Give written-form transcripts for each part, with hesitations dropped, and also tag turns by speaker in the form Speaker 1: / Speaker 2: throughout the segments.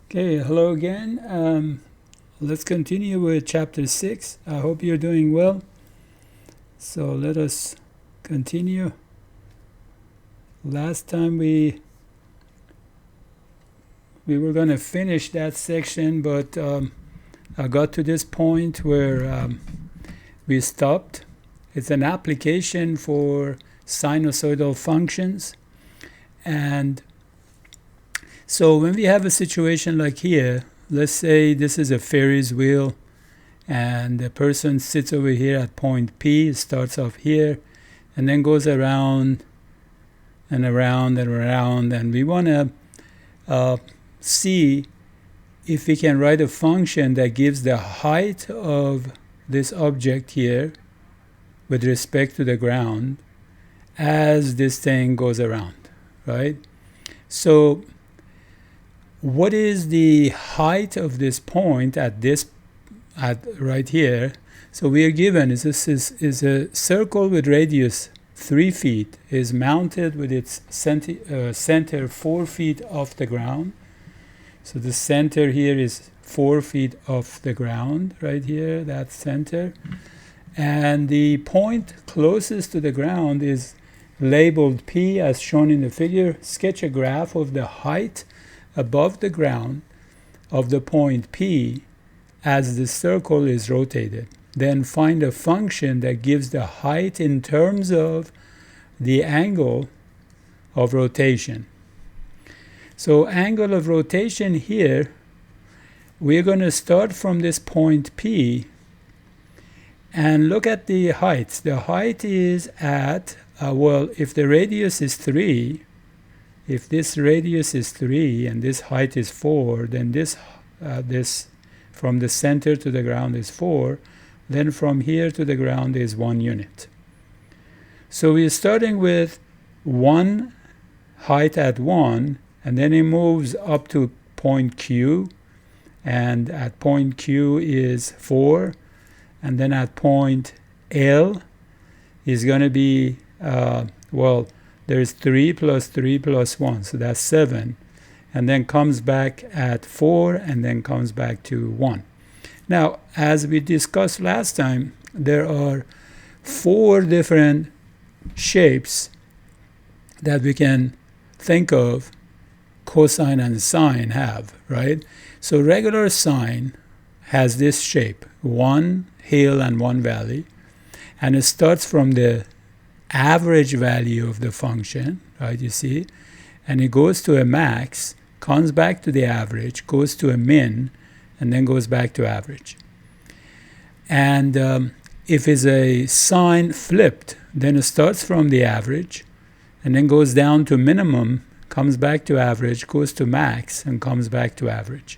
Speaker 1: Okay, hello again. Let's continue with chapter 6. I hope you're doing well. So let us continue. Last time we were going to finish that section, but I got to this point where we stopped. It's an application for sinusoidal functions. And so when we have a situation like here, let's say this is a Ferris wheel and the person sits over here at point P, starts off here, and then goes around and around and around, and we want to see if we can write a function that gives the height of this object here with respect to the ground as this thing goes around, right? So what is the height of this point at right here? So we are given is a circle with radius 3 feet, is mounted with its center 4 feet off the ground. So the center here is 4 feet off the ground right here, that center. And the point closest to the ground is labeled P as shown in the figure. Sketch a graph of the height above the ground of the point P as the circle is rotated. Then find a function that gives the height in terms of the angle of rotation. So angle of rotation here, we're going to start from this point P and look at the heights. The height is at, if the radius is 3, if this radius is 3 and this height is 4, then this from the center to the ground is 4. Then from here to the ground is 1 unit. So we're starting with 1 height at 1, and then it moves up to point Q, and at point Q is 4, and then at point L is going to be, there's 3 plus 3 plus 1, so that's 7. And then comes back at 4, and then comes back to 1. Now, as we discussed last time, there are 4 different shapes that we can think of cosine and sine have, right? So regular sine has this shape, 1 hill and 1 valley, and it starts from the average value of the function, right, you see, and it goes to a max, comes back to the average, goes to a min, and then goes back to average. And if it's a sine flipped, then it starts from the average and then goes down to minimum, comes back to average, goes to max, and comes back to average.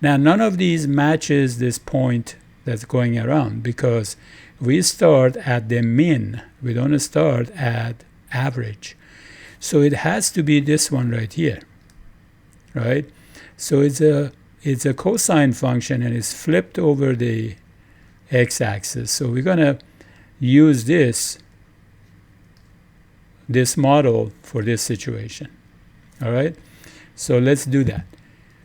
Speaker 1: Now, none of these matches this point that's going around because we start at the min. We don't start at average. So it has to be this one right here, right? So it's a cosine function and it's flipped over the x-axis. So we're going to use this model for this situation. All right? So let's do that.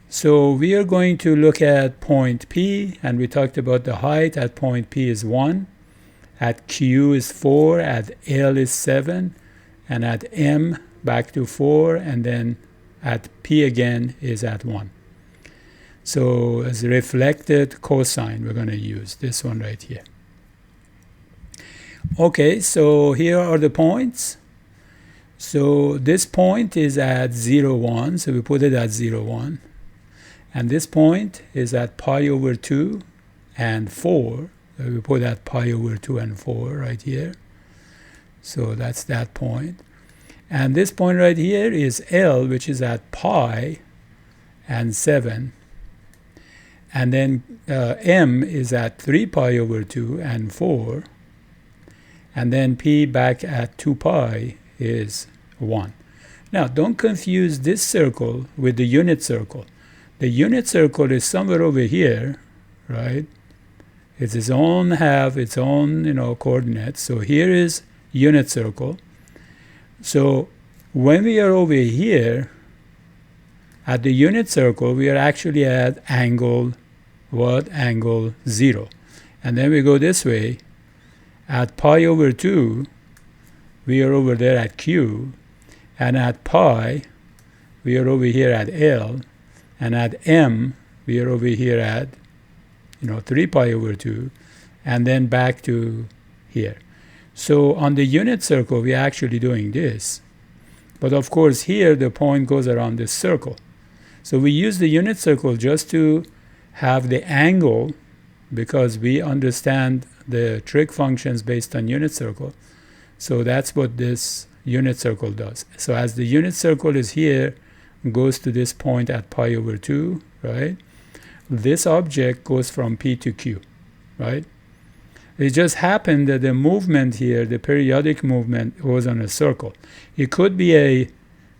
Speaker 1: So we are going to look at point P, and we talked about the height at point P is 1. At Q is 4, at L is 7, and at M back to 4, and then at P again is at 1. So as a reflected cosine, we're going to use this one right here. Okay, so here are the points. So this point is at 0, 1, so we put it at 0, 1. And this point is at pi over 2 and 4. We put that pi over 2 and 4 right here. So that's that point. And this point right here is L, which is at pi and 7. And then M is at 3 pi over 2 and 4. And then P back at 2 pi is 1. Now, don't confuse this circle with the unit circle. The unit circle is somewhere over here, right? It's its own coordinates. So here is unit circle. So when we are over here At the unit circle, we are actually at angle, what? Angle 0. And then we go this way. At pi over 2, we are over there at Q. And at pi, we are over here at L. And at M, we are over here at, 3 pi over 2. And then back to here. So on the unit circle, we're actually doing this. But of course, here, the point goes around this circle. So we use the unit circle just to have the angle, because we understand the trig functions based on unit circle. So that's what this unit circle does. So as the unit circle is here, goes to this point at pi over 2, right? This object goes from P to Q, right? It just happened that the movement here, the periodic movement, was on a circle. It could be a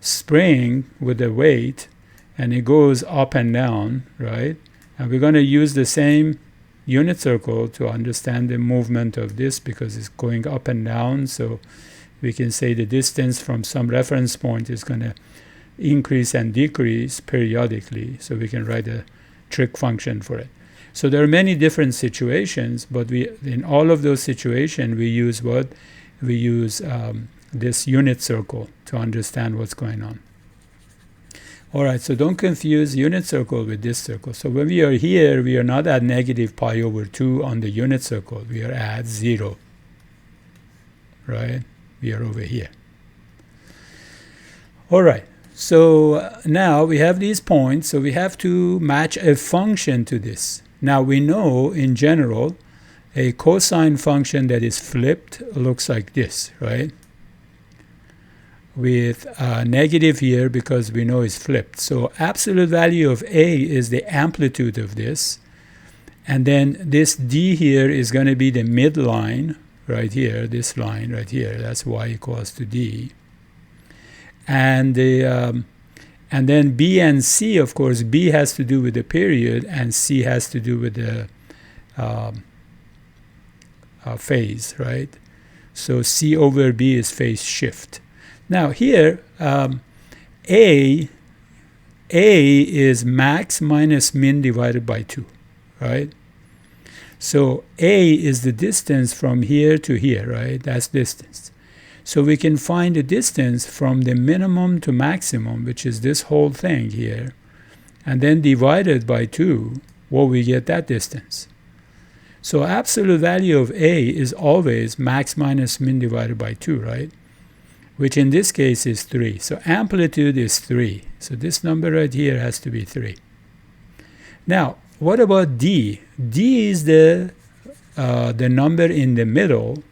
Speaker 1: spring with a weight, and it goes up and down, right? And we're going to use the same unit circle to understand the movement of this, because it's going up and down. So we can say the distance from some reference point is going to increase and decrease periodically. So we can write a trig function for it. So there are many different situations, but in all of those situations, we use what? We use this unit circle to understand what's going on. All right, so don't confuse unit circle with this circle. So when we are here, we are not at negative pi over 2 on the unit circle. We are at 0, right? We are over here. All right, so now we have these points, so we have to match a function to this. Now we know, in general, a cosine function that is flipped looks like this, right? With a negative here because we know it's flipped. So absolute value of A is the amplitude of this. And then this D here is going to be the midline right here, this line right here. That's y equals to D. And then B and C, of course, B has to do with the period and C has to do with the phase, right? So C over B is phase shift. Now here, A is max minus min divided by 2, right? So A is the distance from here to here, right? That's distance. So we can find the distance from the minimum to maximum, which is this whole thing here, and then divided by 2, well, we get that distance. So absolute value of A is always max minus min divided by 2, right? Which in this case is 3. So amplitude is 3. So this number right here has to be 3. Now, what about D? D is the number in the middle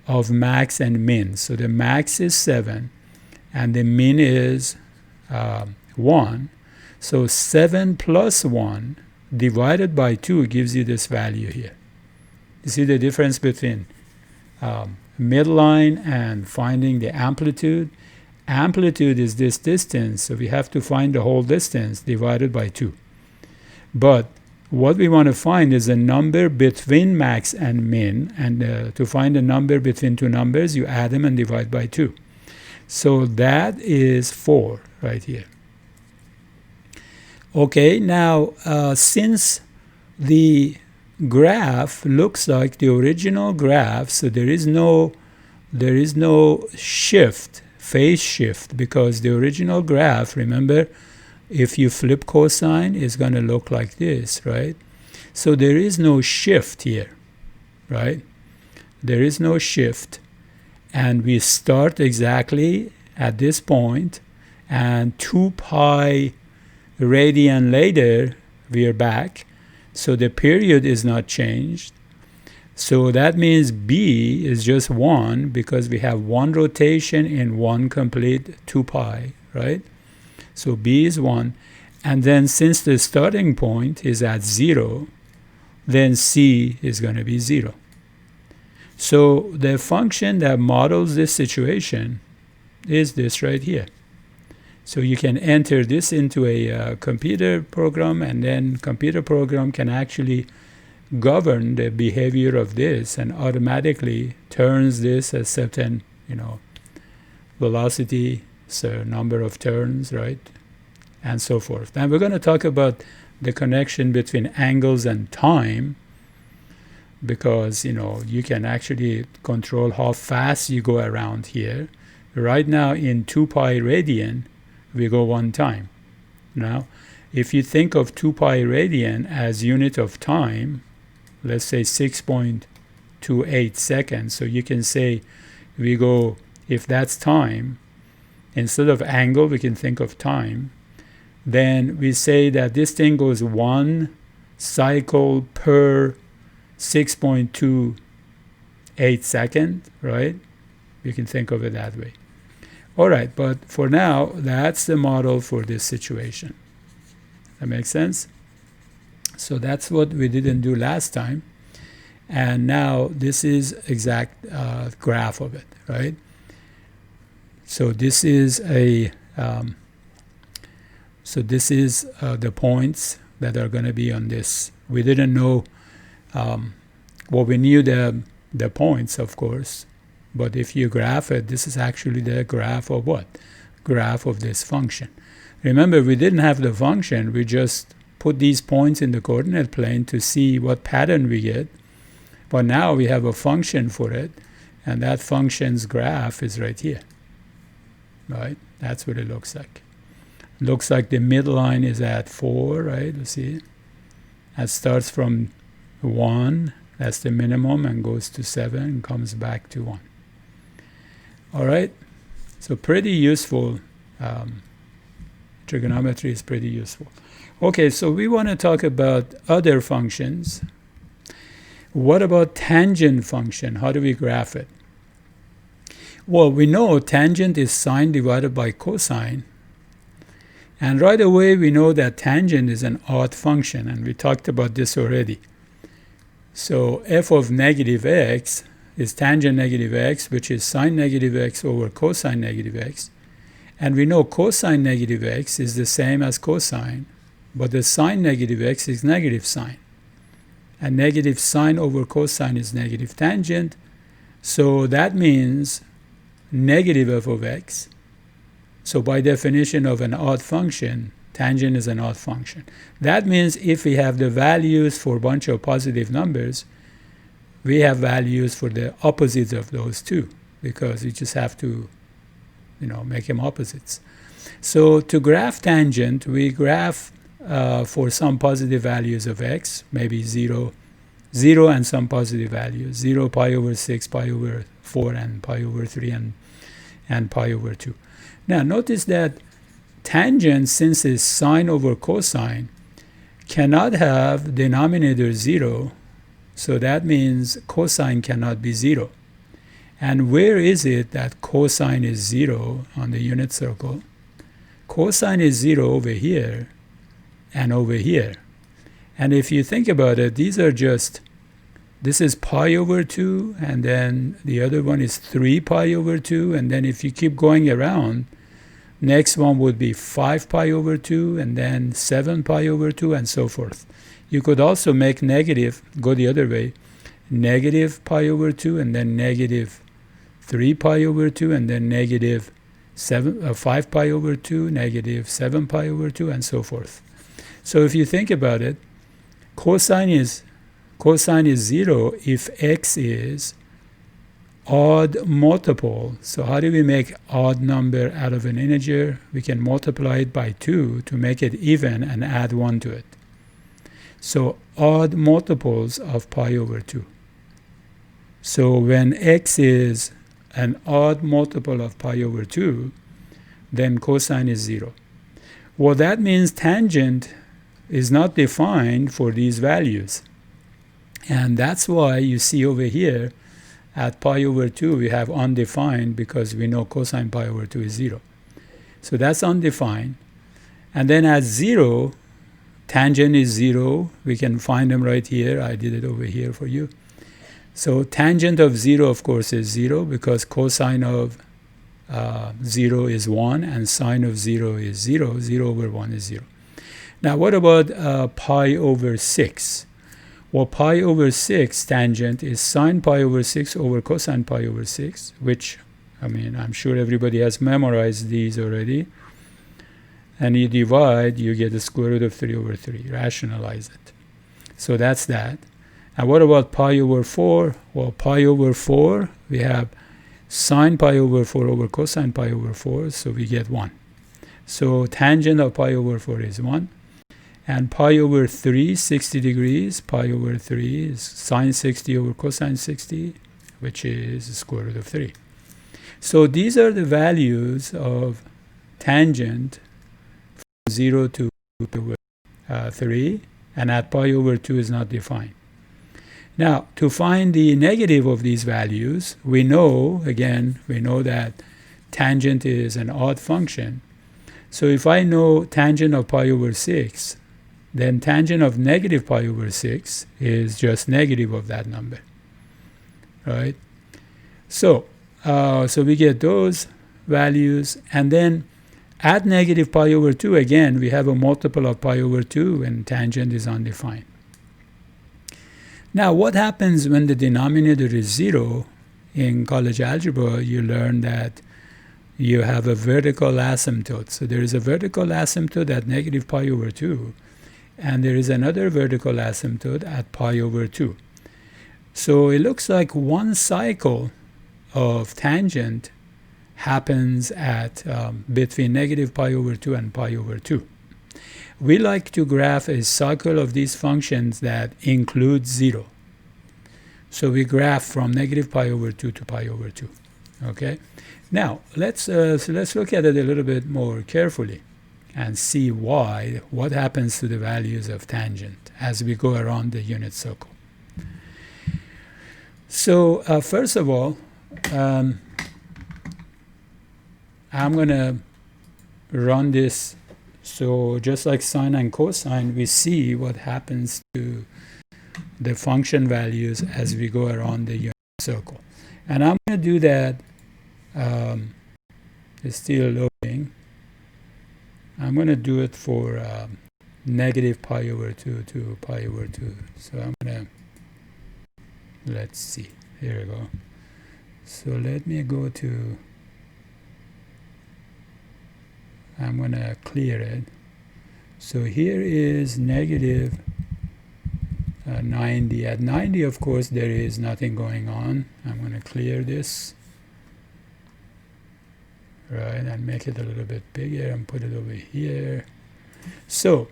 Speaker 1: of max and min. So the max is 7, and the min is 1. So 7 plus 1 divided by 2 gives you this value here. You see the difference between midline and finding the amplitude? Amplitude is this distance, so we have to find the whole distance divided by 2. But what we want to find is a number between max and min, and to find a number between two numbers, you add them and divide by 2. So that is 4 right here. Okay, now since the graph looks like the original graph, so there is no shift, phase shift, because the original graph, remember, if you flip cosine, it's going to look like this, right? So there is no shift here, right? There is no shift. And we start exactly at this point, and 2 pi radian later, we are back. So the period is not changed. So that means B is just 1, because we have one rotation in one complete 2 pi, right? So B is 1. And then since the starting point is at 0, then C is going to be 0. So the function that models this situation is this right here. So you can enter this into a computer program, and then computer program can actually govern the behavior of this and automatically turns this a certain, velocity, so number of turns, right? and so forth. And we're going to talk about the connection between angles and time, because you can actually control how fast you go around here. Right now in 2 pi radian, we go 1 time. Now, if you think of 2 pi radian as unit of time, let's say 6.28 seconds, so you can say we go, if that's time, instead of angle, we can think of time. Then we say that this thing goes 1 cycle per 6.28 seconds, right? You can think of it that way. All right, but for now, that's the model for this situation. That makes sense? So that's what we didn't do last time. And now this is exact graph of it, right? So this is a the points that are going to be on this. We didn't know, well, we knew the points, of course, but if you graph it, this is actually the graph of what? Graph of this function. Remember, we didn't have the function, we just put these points in the coordinate plane to see what pattern we get. But now we have a function for it, and that function's graph is right here, right? That's what it looks like. Looks like the midline is at 4, right? Let's see. That starts from 1, that's the minimum, and goes to 7 and comes back to 1. All right? So pretty useful. Trigonometry is pretty useful. Okay, so we want to talk about other functions. What about tangent function? How do we graph it? Well, we know tangent is sine divided by cosine. And right away, we know that tangent is an odd function, and we talked about this already. So f of negative x is tangent negative x, which is sine negative x over cosine negative x. And we know cosine negative x is the same as cosine, but the sine negative x is negative sine. And negative sine over cosine is negative tangent. So that means negative f of x. So by definition of an odd function, tangent is an odd function. That means if we have the values for a bunch of positive numbers, we have values for the opposites of those two, because we just have to, make them opposites. So to graph tangent, we graph for some positive values of x, maybe 0 and some positive values, 0, pi over 6, pi over 4, and pi over 3, and pi over 2. Now, notice that tangent, since it's sine over cosine, cannot have denominator 0, so that means cosine cannot be 0. And where is it that cosine is 0 on the unit circle? Cosine is 0 over here and over here. And if you think about it, these are just, this is pi over 2, and then the other one is 3 pi over 2, and then if you keep going around, next one would be 5 pi over 2, and then 7 pi over 2, and so forth. You could also make negative, go the other way, negative pi over 2, and then negative 3 pi over 2, and then negative 5 pi over 2, negative 7 pi over 2, and so forth. So if you think about it, cosine is 0 if x is odd multiple. So how do we make odd number out of an integer? We can multiply it by 2 to make it even and add 1 to it. So odd multiples of pi over 2. So when x is an odd multiple of pi over 2, then cosine is 0. Well, that means tangent is not defined for these values. And that's why you see over here at pi over 2 we have undefined, because we know cosine pi over 2 is 0. So that's undefined. And then at 0, tangent is 0. We can find them right here. I did it over here for you. So tangent of 0, of course, is 0, because cosine of 0 is 1, and sine of 0 is 0. 0 over 1 is 0. Now, what about pi over 6? Well, pi over 6 tangent is sine pi over 6 over cosine pi over 6, which, I'm sure everybody has memorized these already. and you divide, you get the square root of 3 over 3. Rationalize it. So that's that. And what about pi over 4? Well, pi over 4, we have sine pi over 4 over cosine pi over 4, so we get 1. So tangent of pi over 4 is 1. And pi over 3, 60 degrees, pi over 3 is sine 60 over cosine 60, which is the square root of 3. So these are the values of tangent from 0 to 3, and at pi over 2 is not defined. Now, to find the negative of these values, we know that tangent is an odd function. So if I know tangent of pi over 6, then tangent of negative pi over 6 is just negative of that number, right? So we get those values, and then at negative pi over 2, again, we have a multiple of pi over 2, and tangent is undefined. Now, what happens when the denominator is 0? In college algebra, you learn that you have a vertical asymptote. So there is a vertical asymptote at negative pi over 2, and there is another vertical asymptote at pi over 2. So it looks like one cycle of tangent happens at between negative pi over 2 and pi over 2. We like to graph a cycle of these functions that includes 0. So we graph from negative pi over 2 to pi over 2. Okay? Now, let's look at it a little bit more carefully and see what happens to the values of tangent as we go around the unit circle. So first of all, I'm going to run this. So just like sine and cosine, we see what happens to the function values as we go around the unit circle. And I'm going to do that. It's still loading. I'm going to do it for negative pi over 2 to pi over 2. So I'm going to, let's see, here we go. So let me go to, I'm going to clear it. So here is negative 90. At 90, of course, there is nothing going on. I'm going to clear this. Right, and make it a little bit bigger and put it over here. So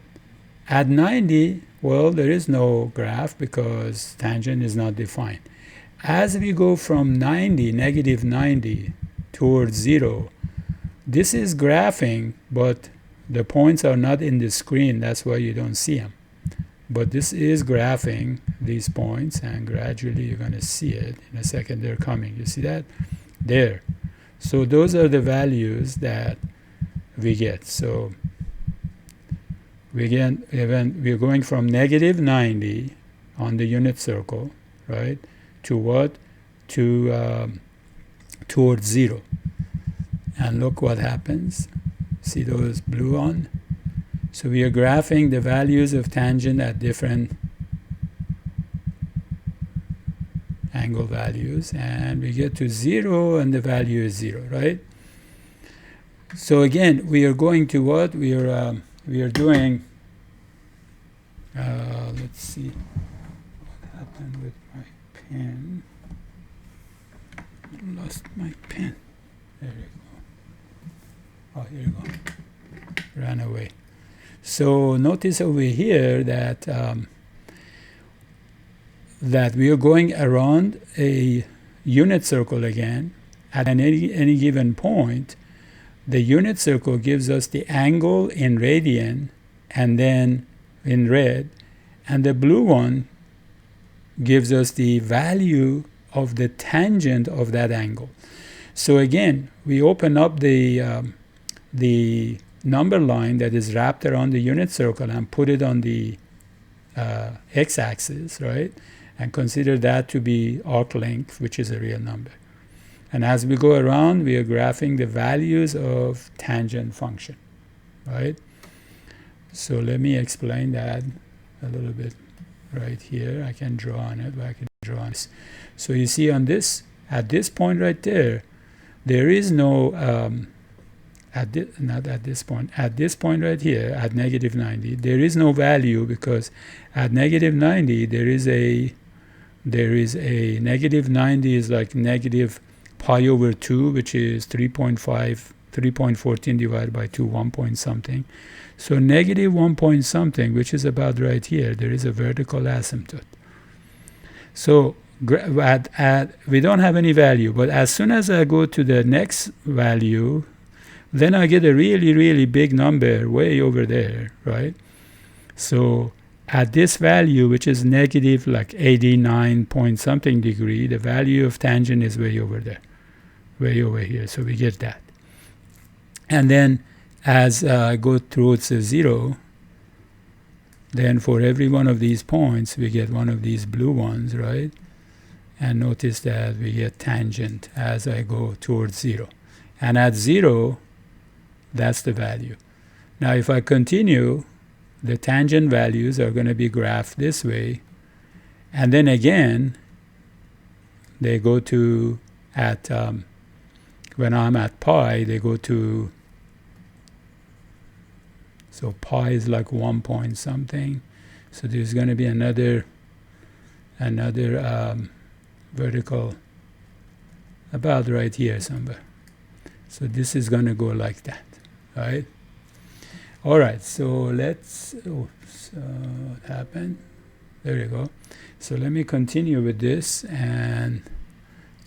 Speaker 1: at 90, well, there is no graph because tangent is not defined. As we go from 90, negative 90, towards 0, this is graphing, but the points are not in the screen. That's why you don't see them. But this is graphing these points, and gradually you're going to see it. In a second, they're coming. You see that? There. So those are the values that we get. So we're going from negative 90 on the unit circle, right, to what? Towards 0. And look what happens. See those blue on? So we are graphing the values of tangent at different angle values, and we get to 0, and the value is 0, right? So again, we are going to what? We are doing, let's see what happened with my pen. I lost my pen. There you go. Oh, here you go. Ran away. So notice over here that that we are going around a unit circle again. At any given point, the unit circle gives us the angle in radian and then in red, and the blue one gives us the value of the tangent of that angle. So again, we open up the number line that is wrapped around the unit circle and put it on the x-axis, right? And consider that to be arc length, which is a real number. And as we go around, we are graphing the values of tangent function, right? So let me explain that a little bit right here. I can draw on it, but I can draw on this. So you see on this, at this point right there, there is no not at this point, at this point right here, at negative 90, there is no value, because at negative 90, there is a negative 90 is like negative pi over 2, which is 3.14 divided by 2, 1 point something. So negative 1 point something, which is about right here, there is a vertical asymptote. So we don't have any value, but as soon as I go to the next value, then I get a really, really big number way over there, right? So at this value, which is negative like 89 point something degree, the value of tangent is way over there, way over here. So we get that. And then as I go towards the 0, then for every one of these points, we get one of these blue ones, right? And notice that we get tangent as I go towards 0. And at 0, that's the value. Now, if I continue, the tangent values are going to be graphed this way. And then again, they go to, when I'm at pi, they go to, so pi is like 1 point something. So there's going to be another vertical about right here somewhere. So this is going to go like that, right? All right, so let's, oops, what happened? There you go. So let me continue with this and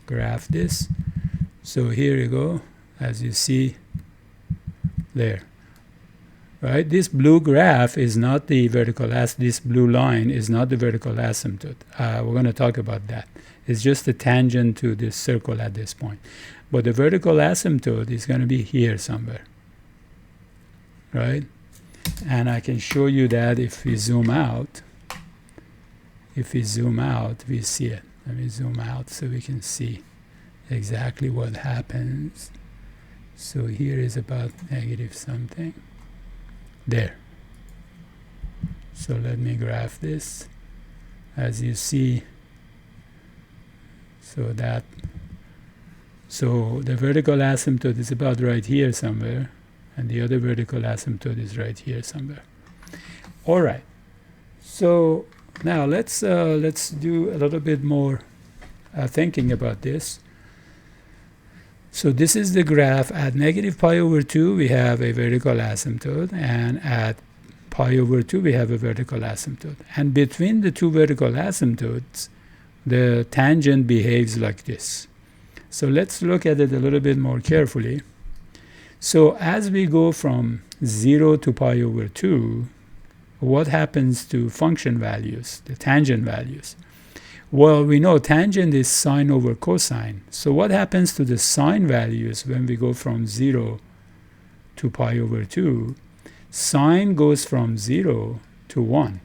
Speaker 1: graph this. So here you go, as you see there. Right, this blue graph is not the vertical this blue line is not the vertical asymptote. We're going to talk about that. It's just a tangent to this circle at this point. But the vertical asymptote is going to be here somewhere. Right? And I can show you that if we zoom out. If we zoom out, we see it. Let me zoom out so we can see exactly what happens. So here is about negative something. There. So let me graph this. As you see, so the vertical asymptote is about right here somewhere, and the other vertical asymptote is right here somewhere. All right. So now let's do a little bit more thinking about this. So this is the graph. At negative pi over 2, we have a vertical asymptote, and at pi over 2, we have a vertical asymptote. And between the two vertical asymptotes, the tangent behaves like this. So let's look at it a little bit more carefully. So as we go from 0 to pi over 2, what happens to function values, the tangent values? Well, we know tangent is sine over cosine. So what happens to the sine values when we go from 0 to pi over 2? Sine goes from 0 to 1.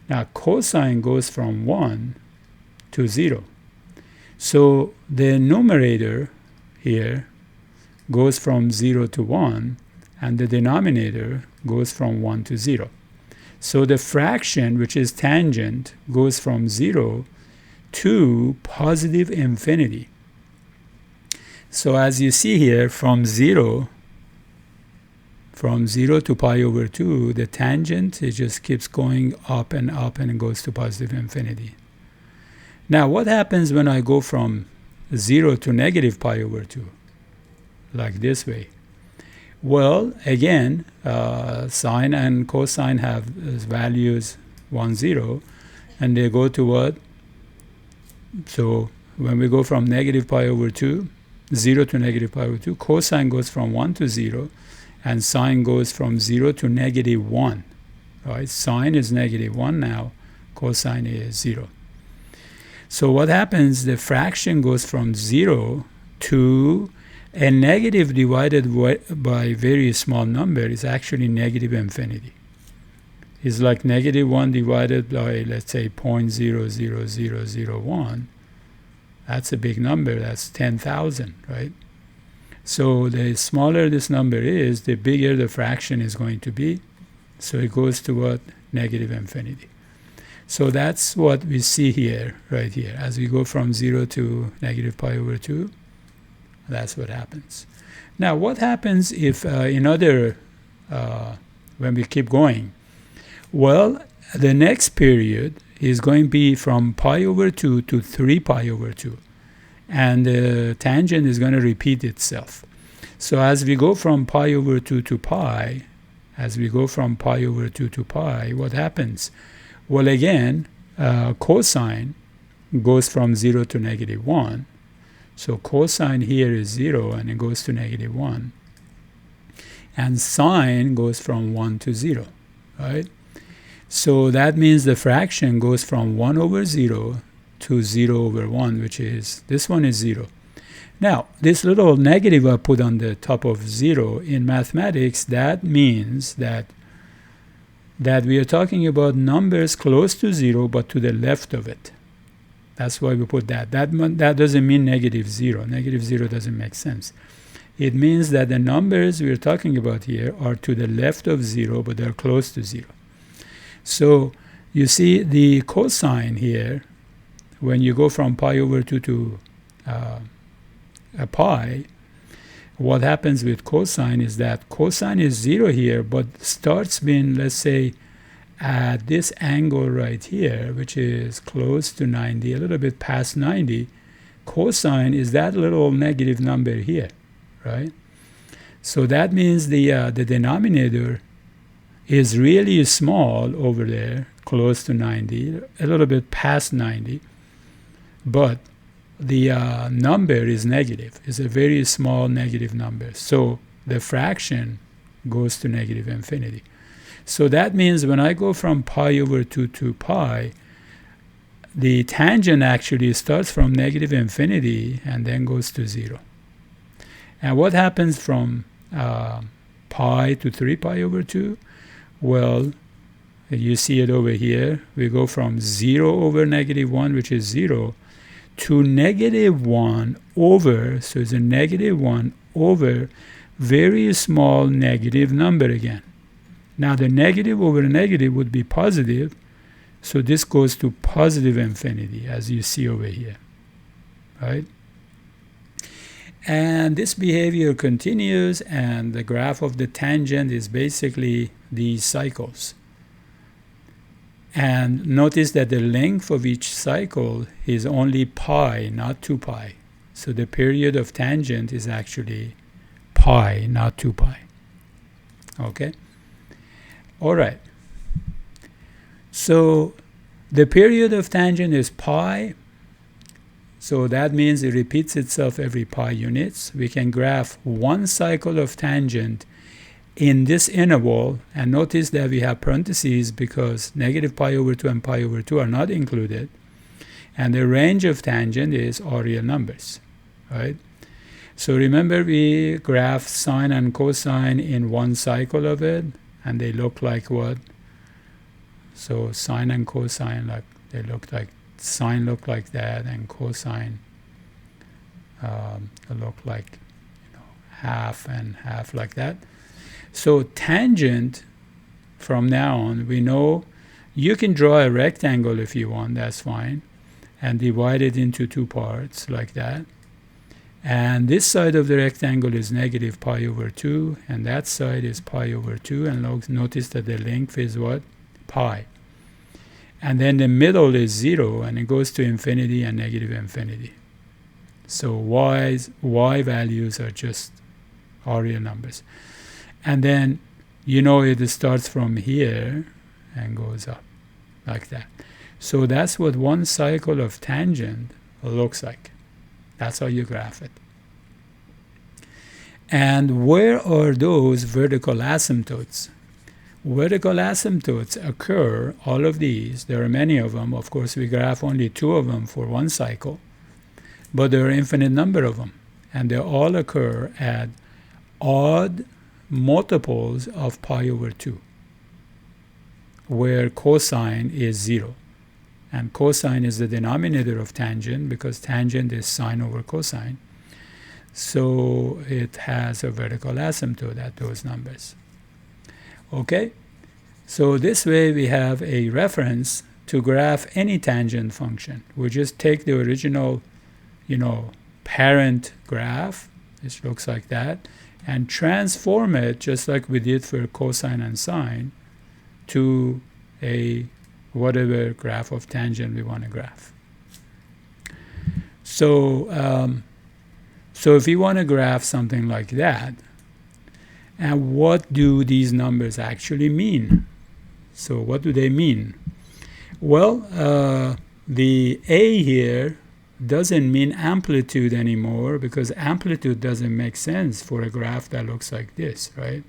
Speaker 1: Now, cosine goes from 1 to 0. So the numerator here goes from 0 to 1, and the denominator goes from 1 to 0. So the fraction, which is tangent, goes from 0 to positive infinity. So as you see here, from 0 to pi over 2, the tangent, it just keeps going up and goes to positive infinity. Now, what happens when I go from 0 to negative pi over 2? Like this way. Well, again, sine and cosine have values 1, 0, and they go to what? So when we go from negative pi over 2, 0 to negative pi over 2, cosine goes from 1 to 0, and sine goes from 0 to negative 1. Right? Sine is negative 1 now, cosine is 0. So what happens, the fraction goes from 0 to a negative divided by a very small number is actually negative infinity. Is like negative 1 divided by, let's say, 0.00001. That's a big number. That's 10,000, right? So the smaller this number is, the bigger the fraction is going to be. So it goes to what? Negative infinity. So that's what we see here, right here. As we go from 0 to negative pi over 2, that's what happens. Now, what happens if when we keep going? Well, the next period is going to be from pi over 2 to 3 pi over 2. And the tangent is going to repeat itself. So as we go from pi over 2 to pi, what happens? Well, again, cosine goes from 0 to -1. So cosine here is 0, and it goes to -1. And sine goes from 1 to 0, right? So that means the fraction goes from 1 over 0 to 0 over 1, which is, this one is 0. Now, this little negative I put on the top of 0 in mathematics, that means that we are talking about numbers close to 0 but to the left of it. That's why we put that. That doesn't mean -0. -0 doesn't make sense. It means that the numbers we're talking about here are to the left of 0, but they're close to 0. So you see the cosine here, when you go from pi over 2 to a pi, what happens with cosine is that cosine is 0 here, but starts being, let's say, at this angle right here, which is close to 90, a little bit past 90, cosine is that little negative number here, right? So that means the denominator is really small over there, close to 90, a little bit past 90, but the number is negative. It's a very small negative number. So the fraction goes to -infinity. So that means when I go from pi over 2 to pi, the tangent actually starts from -infinity and then goes to 0. And what happens from pi to 3 pi over 2? Well, you see it over here. We go from 0 over -1, which is 0, to -1 over, so it's a -1 over very small negative number again. Now the negative over negative would be positive, so this goes to +infinity, as you see over here, right? And this behavior continues, and the graph of the tangent is basically these cycles. And notice that the length of each cycle is only pi, not 2 pi. So the period of tangent is actually pi, not 2 pi. Okay? All right. So the period of tangent is pi. So that means it repeats itself every pi units. We can graph one cycle of tangent in this interval, and notice that we have parentheses because -pi over 2 and pi over 2 are not included, and the range of tangent is all real numbers, right? So remember, we graph sine and cosine in one cycle of it, and they look like what? So sine and cosine, like they look like, sine look like that, and cosine look like, half and half like that. So tangent, from now on, we know you can draw a rectangle if you want, that's fine, and divide it into two parts like that. And this side of the rectangle is -pi over 2, and that side is pi over 2, and notice that the length is what? Pi. And then the middle is 0, and it goes to infinity and -infinity. So y values are just all real numbers. And then, it starts from here and goes up like that. So that's what one cycle of tangent looks like. That's how you graph it. And where are those vertical asymptotes? Vertical asymptotes occur, all of these, there are many of them. Of course, we graph only 2 of them for one cycle, but there are an infinite number of them. And they all occur at odd multiples of pi over 2, where cosine is 0. And cosine is the denominator of tangent because tangent is sine over cosine. So it has a vertical asymptote at those numbers. Okay? So this way we have a reference to graph any tangent function. We just take the original, parent graph, which looks like that, and transform it, just like we did for cosine and sine, to a whatever graph of tangent we want to graph. So, so if you want to graph something like that, and what do these numbers actually mean? So what do they mean? Well, the A here doesn't mean amplitude anymore, because amplitude doesn't make sense for a graph that looks like this, right?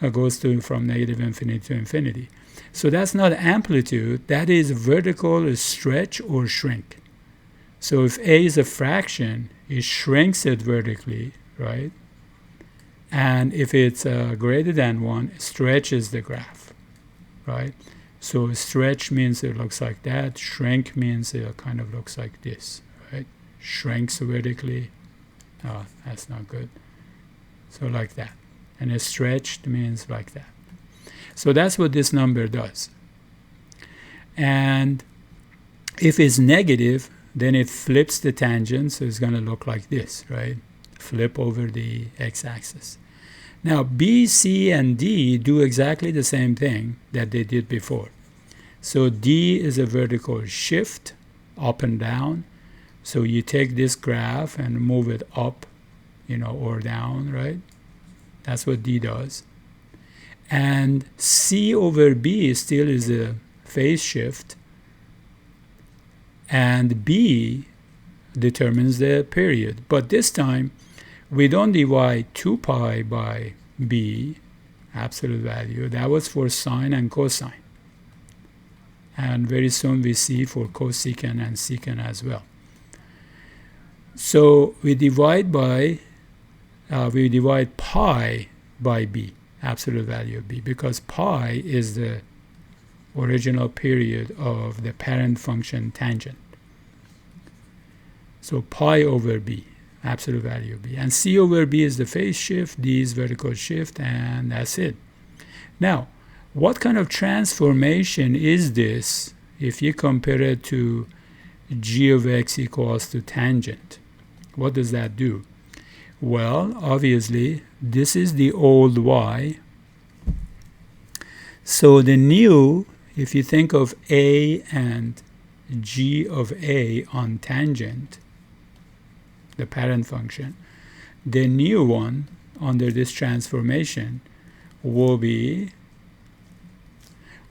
Speaker 1: It goes from negative infinity to infinity. So that's not amplitude, that is vertical stretch or shrink. So if A is a fraction, it shrinks it vertically, right? And if it's greater than 1, it stretches the graph, right? So stretch means it looks like that. Shrink means it kind of looks like this, right? Shrinks vertically. Oh, that's not good. So like that. And a stretched means like that. So that's what this number does. And if it's negative, then it flips the tangent, so it's going to look like this, right? Flip over the x-axis. Now, B, C, and D do exactly the same thing that they did before. So D is a vertical shift, up and down. So you take this graph and move it up, or down, right? That's what D does. And C over B still is a phase shift. And B determines the period. But this time, we don't divide 2 pi by B, absolute value. That was for sine and cosine. And very soon we see for cosecant and secant as well. So we divide pi by B, absolute value of B, because pi is the original period of the parent function tangent. So pi over B, absolute value of B. And C over B is the phase shift, D is vertical shift, and that's it. Now, what kind of transformation is this if you compare it to g of x equals to tangent? What does that do? Well, obviously, this is the old y. So the new, if you think of a and g of a on tangent, the parent function, the new one under this transformation will be,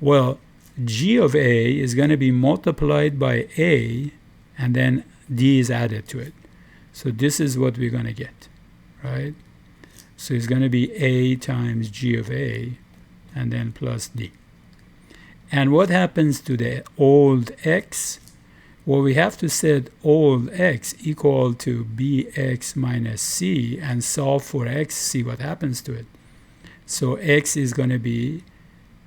Speaker 1: well, g of a is going to be multiplied by a, and then d is added to it. So this is what we're going to get, right? So it's going to be a times g of a, and then plus d. And what happens to the old x? Well, we have to set old x equal to bx minus c and solve for x, see what happens to it. So x is going to be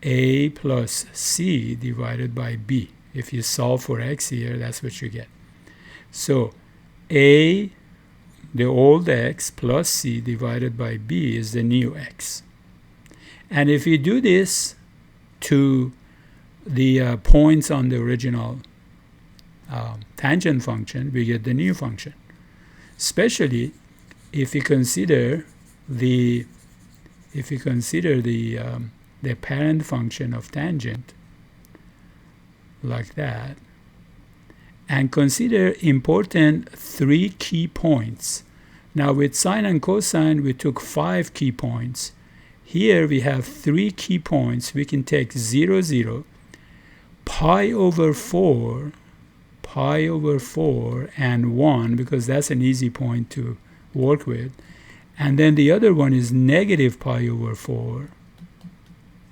Speaker 1: a plus c divided by b. If you solve for x here, that's what you get. So a, the old x, plus c divided by b is the new x. And if you do this to the points on the original tangent function, we get the new function. Especially if you consider the parent function of tangent like that, and consider important 3 key points. Now with sine and cosine, we took 5 key points. Here we have 3 key points. We can take 0, 0, pi over 4, and 1, because that's an easy point to work with. And then the other one is negative pi over 4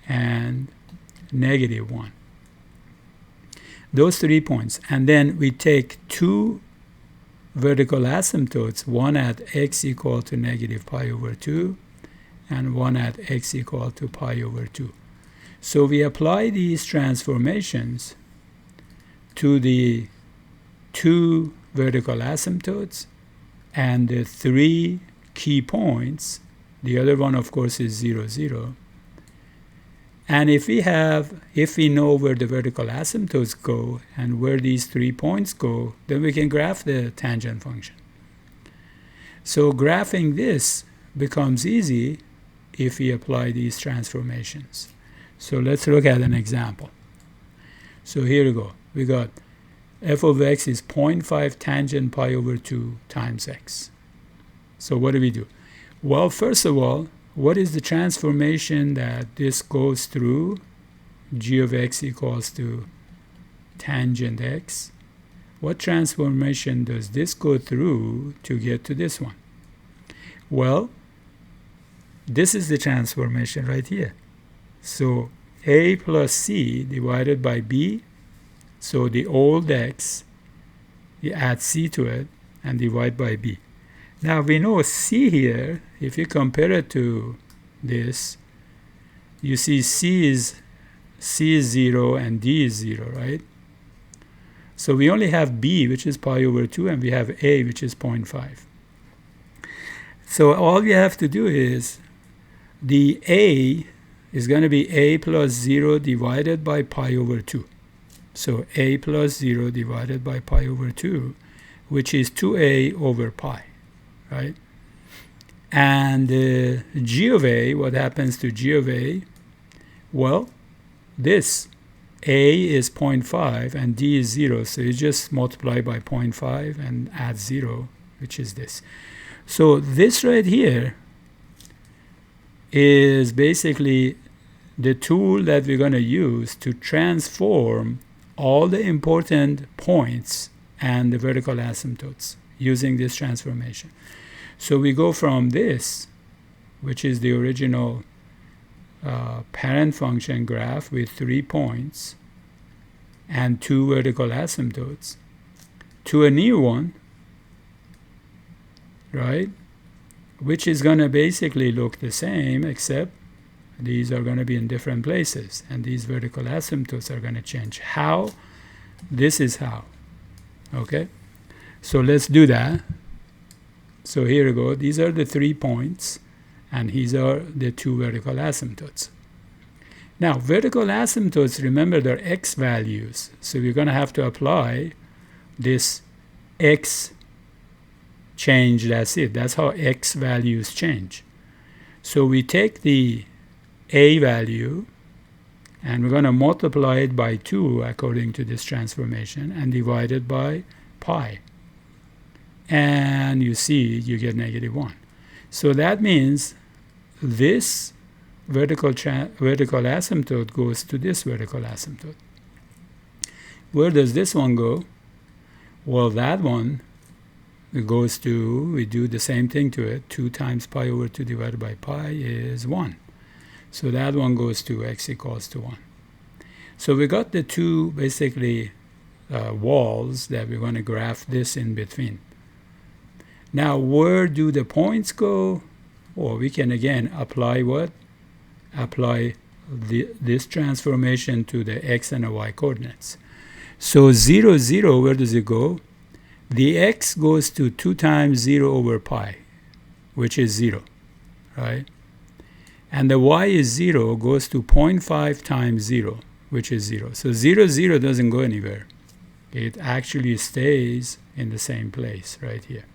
Speaker 1: and negative 1. Those 3 points. And then we take 2 vertical asymptotes, one at x equal to negative pi over 2 and one at x equal to pi over 2. So we apply these transformations to the 2 vertical asymptotes and the 3 key points. The other one, of course, is 0, 0. And if we know where the vertical asymptotes go and where these 3 points go, then we can graph the tangent function. So graphing this becomes easy if we apply these transformations. So let's look at an example. So here we go. We got f of x is 0.5 tangent pi over 2 times x. So what do we do? Well, first of all, what is the transformation that this goes through? G of x equals to tangent x. What transformation does this go through to get to this one? Well, this is the transformation right here. So a plus c divided by b. So the old x, you add c to it and divide by b. Now we know c here, if you compare it to this, you see c is 0 and d is 0, right? So we only have b, which is pi over 2, and we have a, which is 0.5. So all we have to do is the a is going to be a plus 0 divided by pi over 2. So a plus 0 divided by pi over 2, which is 2a over pi, right? And g of a, what happens to g of a? Well, this a is 0.5 and d is 0, so you just multiply by 0.5 and add 0, which is this. So this right here is basically the tool that we're going to use to transform all the important points and the vertical asymptotes using this transformation. So we go from this, which is the original parent function graph with 3 points and 2 vertical asymptotes, to a new one, right? Which is going to basically look the same, except these are going to be in different places, and these vertical asymptotes are going to change. How? This is how. Okay? So let's do that. So here we go. These are the 3 points, and these are the 2 vertical asymptotes. Now, vertical asymptotes, remember, they're x values. So we're going to have to apply this x change. That's it. That's how x values change. So we take the a value, and we're going to multiply it by 2 according to this transformation, and divide it by pi. And you see, you get -1. So that means this vertical asymptote goes to this vertical asymptote. Where does this one go? Well, that one goes to, we do the same thing to it. 2 times pi over 2 divided by pi is 1. So that one goes to x equals to 1. So we got the 2 basically walls that we're going to graph this in between. Now, where do the points go? Well, we can again apply what? Apply this transformation to the x and the y coordinates. So 0, 0, where does it go? The x goes to 2 times 0 over pi, which is 0, right? And the y is 0, goes to 0.5 times 0, which is 0. So 0, 0 doesn't go anywhere. It actually stays in the same place right here.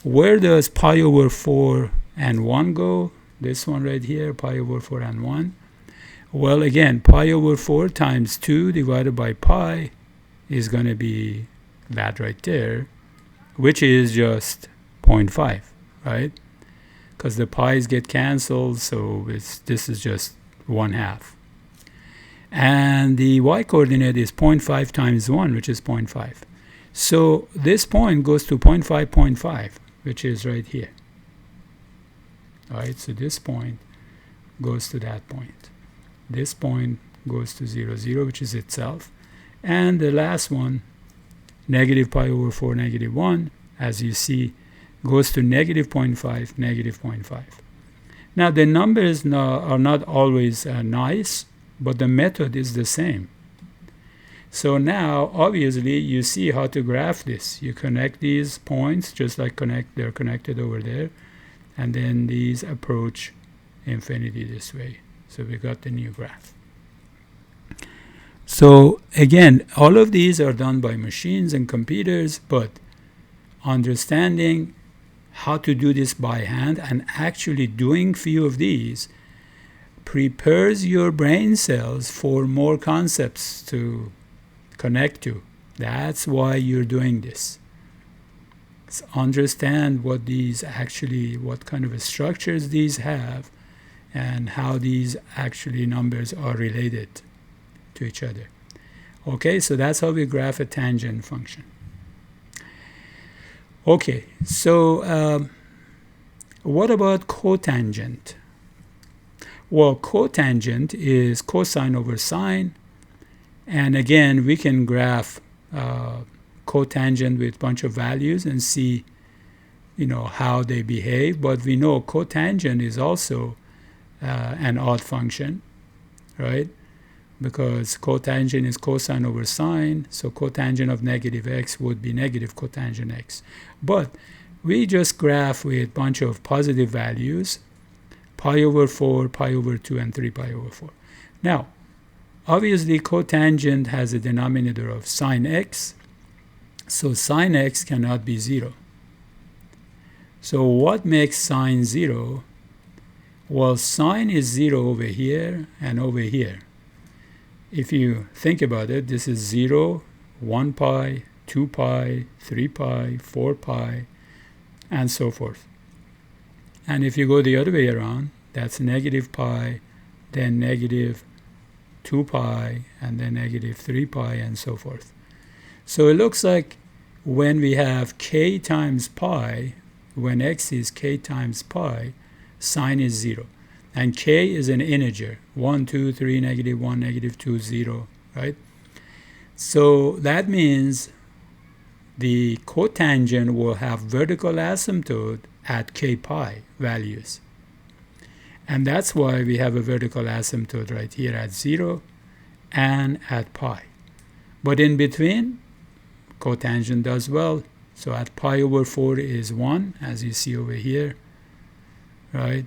Speaker 1: Where does pi over 4 and 1 go? This one right here, pi over 4 and 1. Well, again, pi over 4 times 2 divided by pi is going to be that right there, which is just 0.5, right? Because the pi's get canceled, so this is just 1/2. And the y coordinate is 0.5 times 1, which is 0.5. So this point goes to 0.5, 0.5, which is right here. All right, so this point goes to that point. This point goes to 0, 0, which is itself. And the last one, negative pi over 4, -1, as you see, goes to -0.5, -0.5. Now, the numbers are not always nice, but the method is the same. So now, obviously, you see how to graph this. You connect these points, just like they're connected over there, and then these approach infinity this way. So we got the new graph. So again, all of these are done by machines and computers, but understanding how to do this by hand, and actually doing few of these prepares your brain cells for more concepts to connect to. That's why you're doing this. So understand what these actually, what kind of structures these have, and how these actually numbers are related to each other. Okay, so that's how we graph a tangent function. Okay, so what about cotangent? Well, cotangent is cosine over sine, and again, we can graph cotangent with a bunch of values and see, how they behave. But we know cotangent is also an odd function, right? Because cotangent is cosine over sine, so cotangent of negative x would be negative cotangent x. But we just graph with a bunch of positive values, pi over 4, pi over 2, and 3 pi over 4. Now, obviously, cotangent has a denominator of sine x, so sine x cannot be 0. So what makes sine 0? Well, sine is 0 over here and over here. If you think about it, this is 0, 1 pi, 2 pi, 3 pi, 4 pi, and so forth. And if you go the other way around, that's negative pi, then negative 2 pi, and then negative 3 pi, and so forth. So it looks like when we have k times pi, when x is k times pi, sine is 0. And k is an integer, 1, 2, 3, negative 1, negative 2, 0, right? So that means the cotangent will have vertical asymptote at k pi values. And that's why we have a vertical asymptote right here at 0 and at pi. But in between, cotangent does well. So at pi over 4 is 1, as you see over here, right?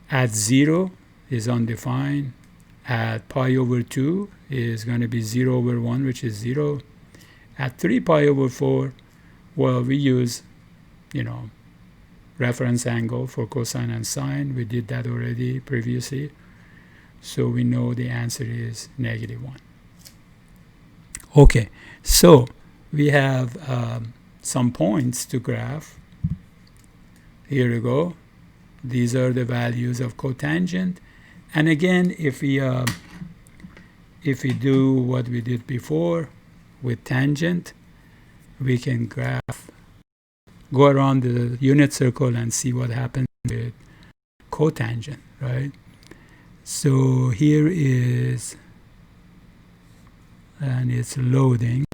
Speaker 1: At 0 is undefined. At pi over 2 is going to be 0 over 1, which is 0. At 3 pi over 4, well, we use, reference angle for cosine and sine. We did that already previously. So we know the answer is negative 1. Okay, so we have some points to graph. Here we go. These are the values of cotangent. And again, if we do what we did before with tangent, we can graph, go around the unit circle and see what happens with cotangent, right? So here is, and it's loading.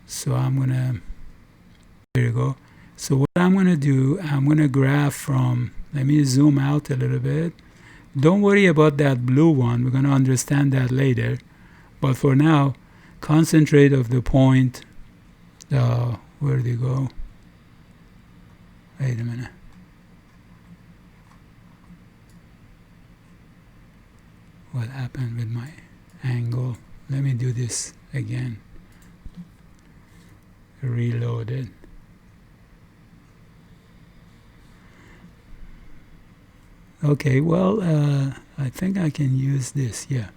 Speaker 1: So here we go. So what I'm going to do, I'm going to graph from, let me zoom out a little bit. Don't worry about that blue one. We're going to understand that later. But for now, concentrate of the point. Where did it go? Wait a minute. What happened with my angle? Let me do this again. Reload it. Okay, well, I think I can use this, yeah.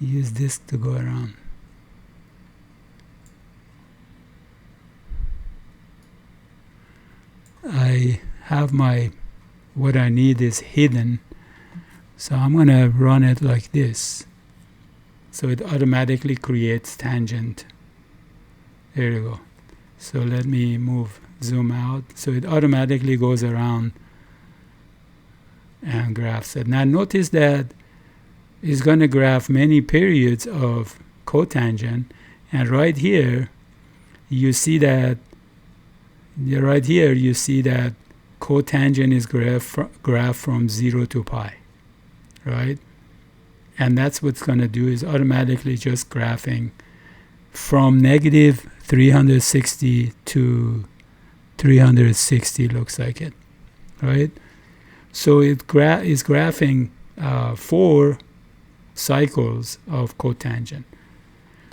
Speaker 1: Use this to go around. I have what I need is hidden, so I'm going to run it like this. So it automatically creates tangent. There you go. So let me zoom out. So it automatically goes around and graphs it. Now notice that it's going to graph many periods of cotangent, and right here you see that cotangent is graph from 0 to pi, right? And that's what's going to do, is automatically just graphing from negative 360 to 360, looks like it, right? So it is graphing 4 cycles of cotangent.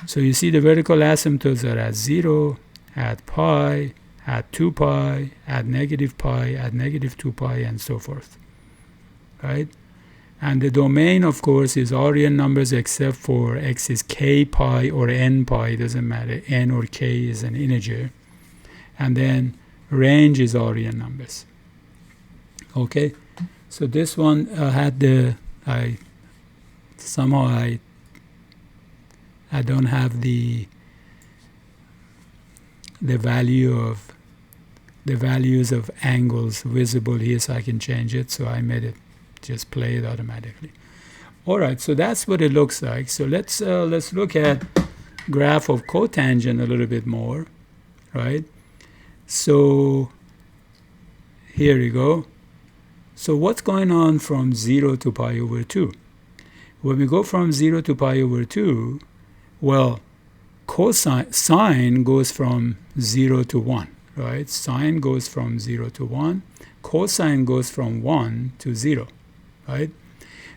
Speaker 1: So you see the vertical asymptotes are at 0, at pi, at 2 pi, at negative pi, at negative 2 pi, and so forth, right? And the domain, of course, is all real numbers except for x is k pi or n pi, doesn't matter. N or k is an integer. And then range is all real numbers. Okay, so this one had the, I don't have the values of angles visible here, so I can change it. So I made it just play it automatically. All right, so that's what it looks like. So let's look at graph of cotangent a little bit more, right? So here we go. So what's going on from 0 to pi over 2? When we go from 0 to pi over 2, well, sine goes from 0 to 1, right? Sine goes from 0 to 1. Cosine goes from 1 to 0, right?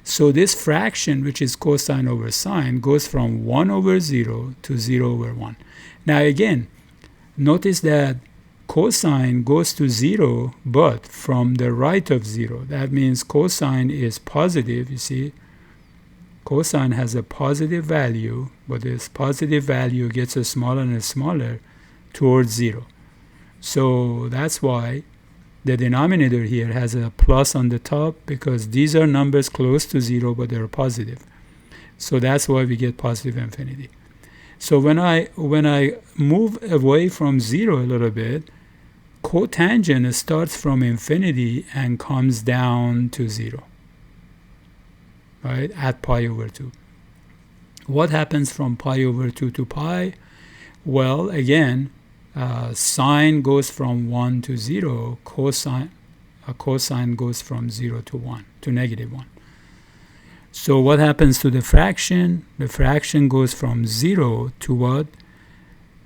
Speaker 1: So this fraction, which is cosine over sine, goes from 1 over 0 to 0 over 1. Now again, notice that cosine goes to 0, but from the right of 0. That means cosine is positive, you see. Cosine has a positive value, but this positive value gets smaller and smaller towards 0. So that's why the denominator here has a plus on the top, because these are numbers close to 0, but they're positive. So that's why we get positive infinity. So when I move away from 0 a little bit, cotangent starts from infinity and comes down to 0, right, at pi over 2. What happens from pi over 2 to pi? Well, again, sine goes from 1 to 0, cosine goes from 0 to 1, to negative 1. So what happens to the fraction? The fraction goes from 0 to what?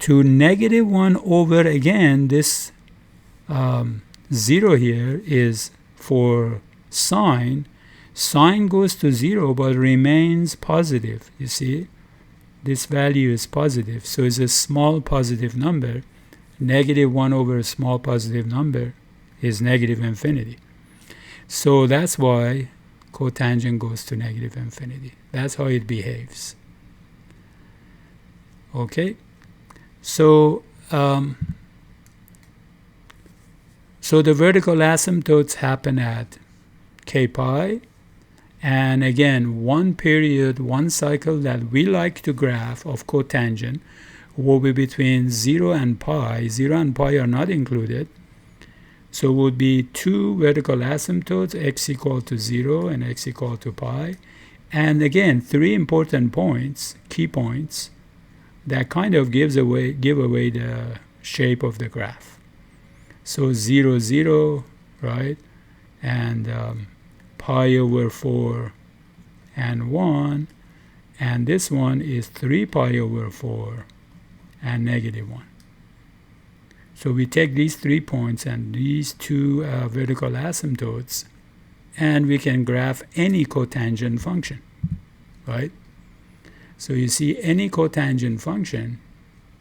Speaker 1: To negative 1 over, again, this 0 here is for sine. Sine goes to 0 but remains positive, you see. This value is positive, so it's a small positive number. Negative 1 over a small positive number is negative infinity. So that's why cotangent goes to negative infinity. That's how it behaves. Okay, so so the vertical asymptotes happen at k pi, and again, one period, one cycle that we like to graph of cotangent will be between 0 and pi. 0 and pi are not included. So it would be two vertical asymptotes, x equal to 0 and x equal to pi. And again, three important points, key points, that kind of give away the shape of the graph. So 0, 0, right? And pi over 4 and 1. And this one is 3 pi over 4 and negative 1. So we take these 3 points and these two vertical asymptotes, and we can graph any cotangent function, right? So you see, any cotangent function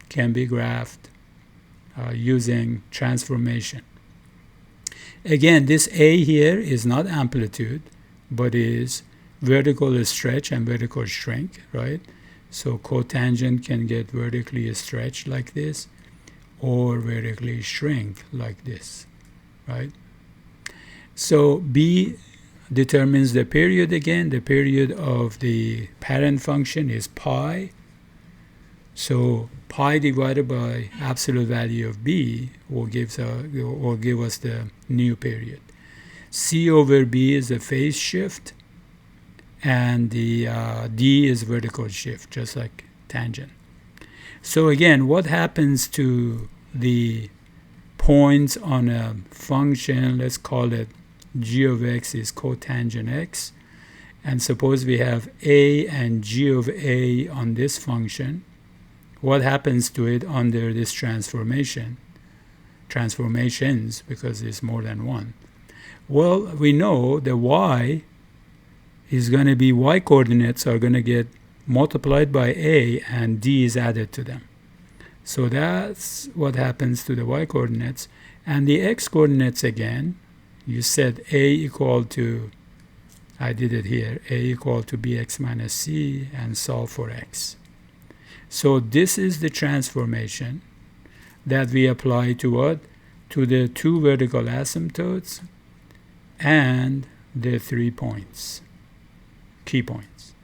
Speaker 1: can be graphed using transformation. Again, this a here is not amplitude, but is vertical stretch and vertical shrink, right? So cotangent can get vertically stretched like this, or vertically shrink like this, right? So b determines the period again. The period of the parent function is pi. So pi divided by absolute value of b will give us the new period. C over b is the phase shift, and the d is vertical shift, just like tangent. So again, what happens to the points on a function? Let's call it g of x is cotangent x. And suppose we have a and g of a on this function. What happens to it under this transformations, because it's more than one? Well, we know the y is going to be, y coordinates are going to get multiplied by a, and d is added to them. So that's what happens to the y-coordinates. And the x-coordinates again, you said a equal to, I did it here, a equal to bx minus c, and solve for x. So this is the transformation that we apply to what? To the two vertical asymptotes and the 3 points, key points.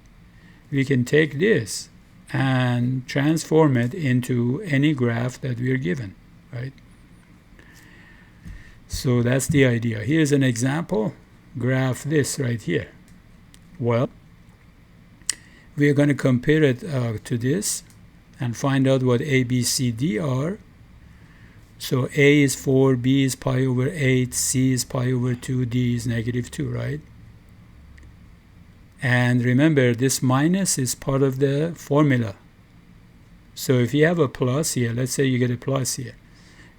Speaker 1: We can take this and transform it into any graph that we are given, right? So that's the idea. Here's an example. Graph this right here. Well, we are going to compare it to this and find out what A, B, C, D are. So A is 4, B is pi over 8, C is pi over 2, D is negative 2, right? And remember, this minus is part of the formula. So if you have a plus here, let's say you get a plus here,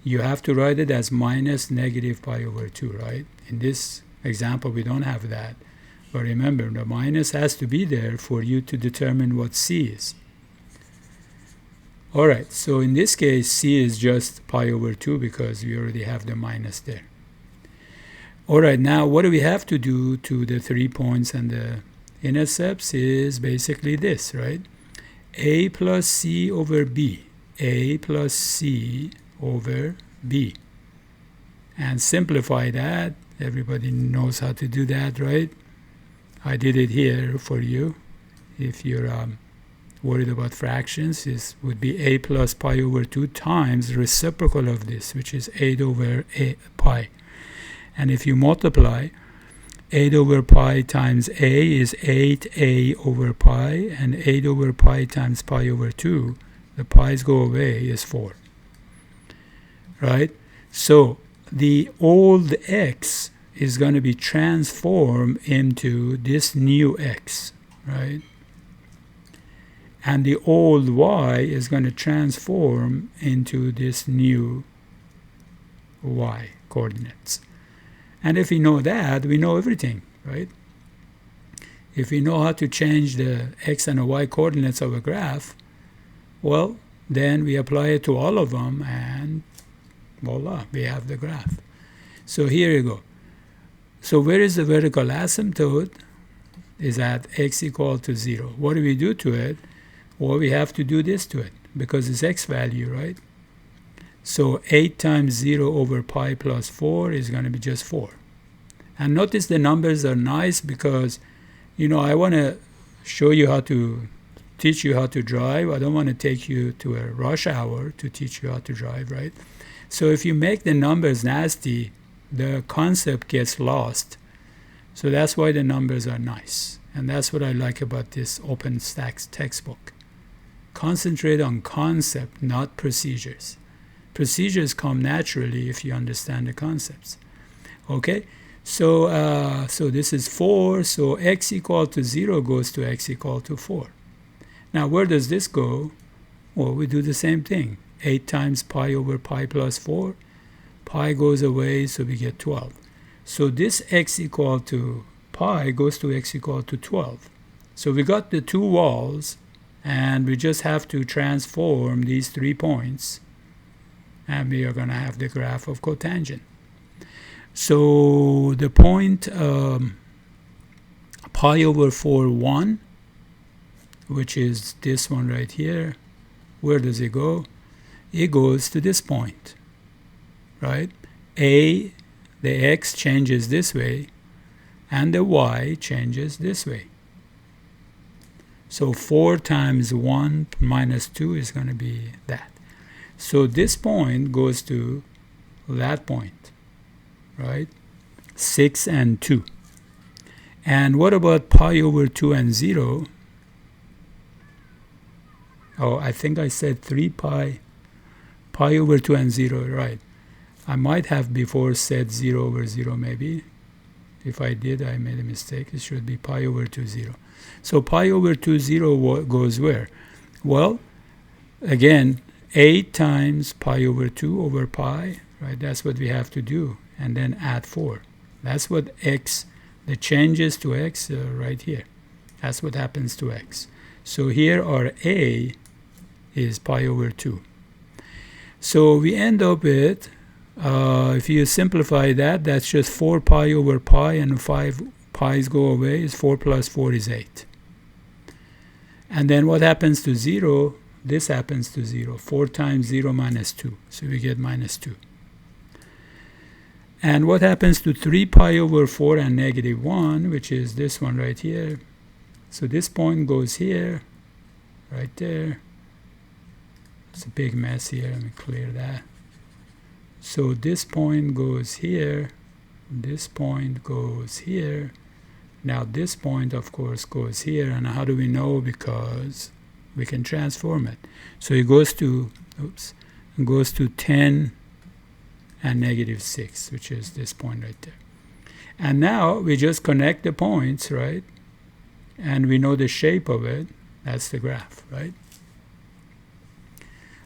Speaker 1: you have to write it as minus negative pi over 2, right? In this example, we don't have that. But remember, the minus has to be there for you to determine what C is. All right, so in this case, C is just pi over 2 because we already have the minus there. All right, now what do we have to do to the 3 points and the intercepts is basically this, right? A plus C over B. A plus C over B. And simplify that. Everybody knows how to do that, right? I did it here for you. If you're worried about fractions, this would be a plus pi over 2 times the reciprocal of this, which is 8 over pi. And if you multiply, 8 over pi times a is 8a over pi, and 8 over pi times pi over 2, the pi's go away, is 4. Right? So the old x is going to be transformed into this new x, right? And the old y is going to transform into this new y coordinates. And if we know that, we know everything, right? If we know how to change the x and the y coordinates of a graph, well, then we apply it to all of them, and voila, we have the graph. So here you go. So where is the vertical asymptote? Is at x equal to 0. What do we do to it? Well, we have to do this to it because it's x value, right? So 8 times 0 over pi plus 4 is going to be just 4. And notice the numbers are nice because, you know, I want to show you how to teach you how to drive. I don't want to take you to a rush hour to teach you how to drive, right? So if you make the numbers nasty, the concept gets lost. So that's why the numbers are nice. And that's what I like about this OpenStax textbook. Concentrate on concept, not procedures. Procedures come naturally if you understand the concepts. Okay, so so this is 4. So x equal to 0 goes to x equal to 4. Now where does this go? Well, we do the same thing. 8 times pi over pi plus 4. Pi goes away, so we get 12. So this x equal to pi goes to x equal to 12. So we got the two walls, and we just have to transform these 3 points, and we are going to have the graph of cotangent. So the point pi over 4, 1, which is this one right here, where does it go? It goes to this point, right? The x changes this way, and the y changes this way. So 4 times 1 minus 2 is going to be that. So this point goes to that point, right? 6 and 2. And what about pi over 2 and 0? Oh, I think I said 3 pi over 2 and 0, right? I might have before said 0 over 0 maybe. If I did, I made a mistake. It should be pi over 2, 0. So pi over 2, 0 goes where? Well, again, 8 times pi over 2 over pi, right? That's what we have to do. And then add 4. That's what x, the changes to x right here. That's what happens to x. So here our a is pi over 2. So we end up with, if you simplify that, that's just 4 pi over pi, and 5 pi's go away, is 4 plus 4 is 8. And then what happens to 0? This happens to 0. 4 times 0 minus 2. So we get minus 2. And what happens to 3 pi over 4 and negative 1, which is this one right here? So this point goes here, right there. It's a big mess here. Let me clear that. So this point goes here. This point goes here. Now this point, of course, goes here. And how do we know? Because we can transform it. So it goes to, it goes to 10 and negative 6, which is this point right there. And now we just connect the points, right? And we know the shape of it. That's the graph, right?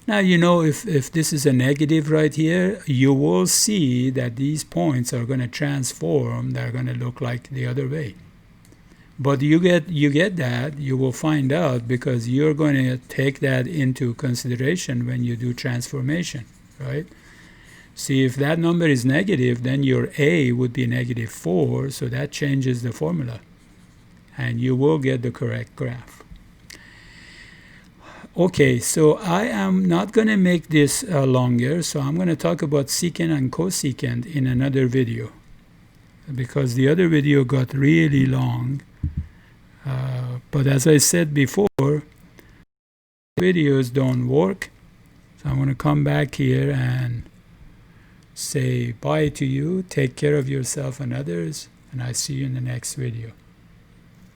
Speaker 1: Now, you know, if this is a negative right here, you will see that these points are going to transform. They're going to look like the other way. But you get that, you will find out, because you're going to take that into consideration when you do transformation, right? See, if that number is negative, then your A would be negative 4, so that changes the formula. And you will get the correct graph. Okay, so I am not going to make this longer, so I'm going to talk about secant and cosecant in another video, because the other video got really long. But as I said before, videos don't work. So I'm going to come back here and say bye to you. Take care of yourself and others, and I see you in the next video.